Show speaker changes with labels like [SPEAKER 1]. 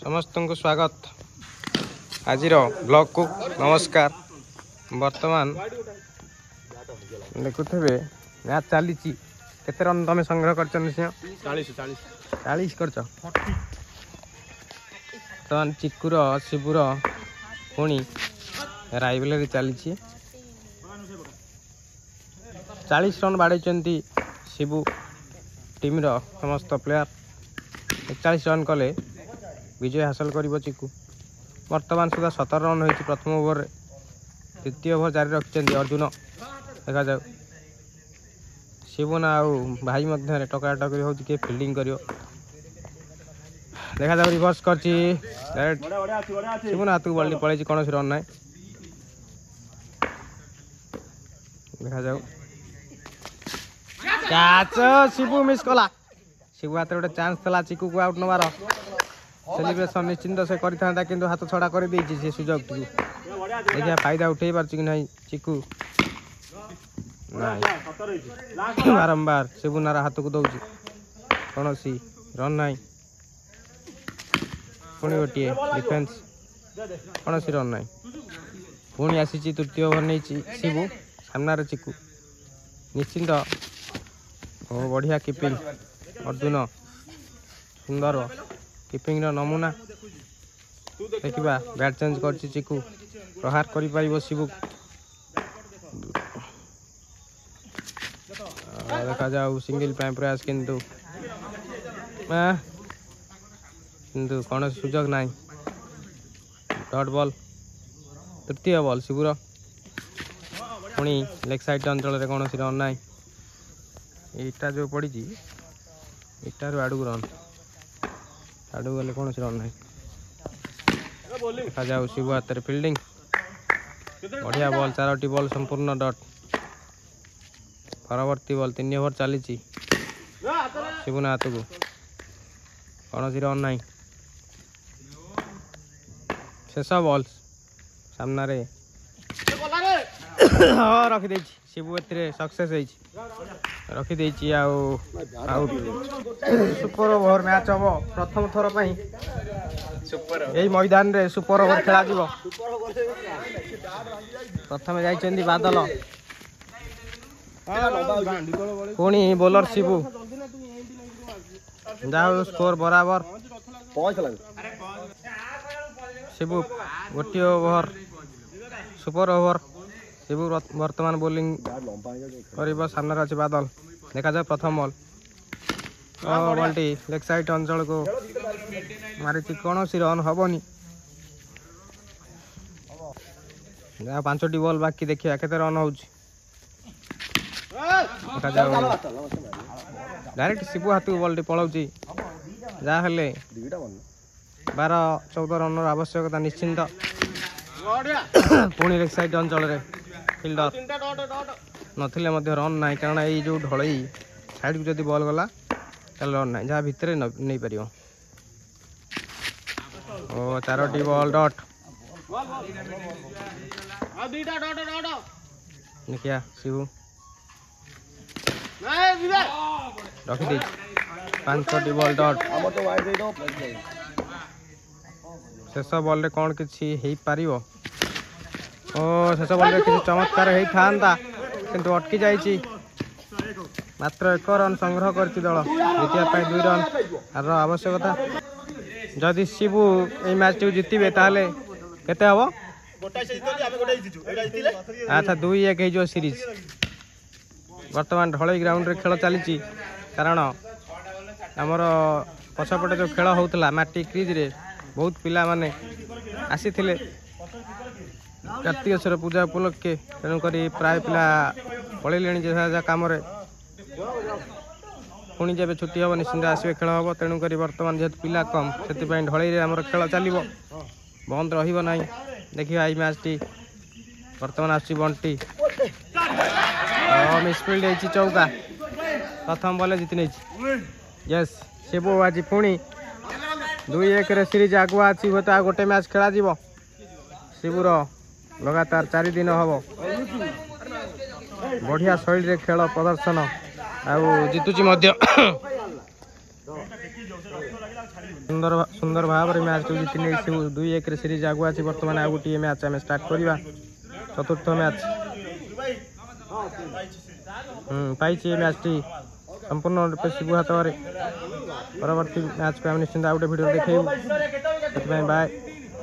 [SPEAKER 1] समस्त को स्वागत आज ब्लॉग को नमस्कार। वर्तमान देखुथे मैच चली केते रन तुम संग्रह कर 40 कर चिकुर शिबुर पुणी राइवलरी चली 40 रन बाड़े शिबु टीम समस्त प्लेयर 41 रन कले विजय हासिल कर चिकू। वर्तमान सुधा 17 रन हो प्रथम ओवर द्वितीय ओवर जारी रखिंट अर्जुन। देखा जाऊ शिवना आउ भाई मध्य टकाटकी हो फिल्डिंग कर देखा जाऊ रिवर्स कर शिवना हाथ को बल्टी पड़े कौन रन ना। देखा जाऊ कैच शिबु मिस कला। शिबु हाथ गोटे चांस था चिकू को आउट नवार सेलिब्रेशन निश्चिंत से करता कि हाथ छड़ा कर से सुजोग देखिए फायदा उठे पार्छ कि नहीं चिकू नहीं बारंबार शिबुनार हाथ को दौर कौन रन ना पुणी गोटे डिफेन्स कौन रन ना पुणी आसी तृतीय ओवर नहीं शिबु सामने चिकू निश्चिंत बढ़िया कीपिंग अर्जुन सुंदर कीपिंग नमूना देखा बैट चेंज कर चिकू प्रहार कर शिबु देखा जाऊ सिंगल प्रयास किंतु कौन सुजोग ना डॉट बॉल तृतीय बॉल शिबुर पुणी लेग साइड अंचल कौन रन ना इटा जो पड़ी इटार आड़ू रन आड़ू गले कौन रन ना। देखा जाऊ शिबु हाथ फिल्डिंग बढ़िया बॉल 4टी बॉल संपूर्ण डॉट परवर्ती बॉल 3 ओवर चली शिबुना हाथ को कौन रन ना। शेष बॉल सामने हाँ रखिदे शिबु ए सक्सेस रखिदे आउट सुपर ओवर मैच हम प्रथम थर यही मैदान रे सुपर ओवर खेला प्रथम जाइछन्ती बादल पुणी बोलर शिबु जाओ स्कोर बराबर शिबु गोटे ओवर सुपर ओवर शिबु वर्तमान बोलिंग कर सामने अच्छे बादल। देखा जाए प्रथम बॉल बॉलटी लेग साइड अंचल को मारी कौन रन हेनी 5टी बॉल बाकी देखिए केते रन हो। देखा जाए डायरेक्ट शिबु हाथ को बॉलटी पलाऊँ जहाँ 12-14 रन आवश्यकता निश्चिंत। पुणी लेग साइड अंचल फिल्डर नथिले रन ना कारण ये जो ढलई साइड को जब बॉल गला रन ना जहाँ भितर नहीं पार 4टी बॉल डॉट देखिया शिबु रखिदे 5टी बॉल डॉट शेष बॉल रे कौन किसी पार शेष बॉल किसी चमत्कार होता किंतु अटकी जाइए मात्र 1 रन संग्रह कर दल जीतिया 2 रन आर आवश्यकता। जदि शिबु ये मैच को जितबे ताले केते हबो अच्छा 2-1 हो सीरीज। वर्तमान ढलई ग्राउंड रे खेल चली कारण आमर पछपटे जो खेल होता माटी क्रीज रे बहुत पिला माने आसी कार्तिकेश्वर पूजा उपलक्षे तेणुक प्राय पिला पलैले जहाँ कम पुणी जब छुट्टी हम निश्चिंत आसवे खेल हम तेणुक बर्तमान जेहेतु पिला कम से ढलई आमर खेल चलो बंद रहा। देखिए आई मैच टी बर्तमान आस बंटी मिसफिल्ड हो चौका प्रथम बॉल जीति नहीं यस शिबु आज पुणी 2-1 सीरीज आगुआ अच्छी हूँ तो गोटे मैच खेल शिबुर लगातार 4 दिन हम बढ़िया शैली खेल प्रदर्शन आ जीतुची सुंदर सुंदर भाव में मैच जीति नहीं शिव 2-1 सीरीज आगुआ अच्छी बर्तमान आउ गोटे मैच आम स्टार्ट करवा चतुर्थ मैच पाई मैच टी संपूर्ण रूपे शिव हाथ में परवर्ती मैच को आम निश्चिंत आउ गोटे वीडियो देखू बाय।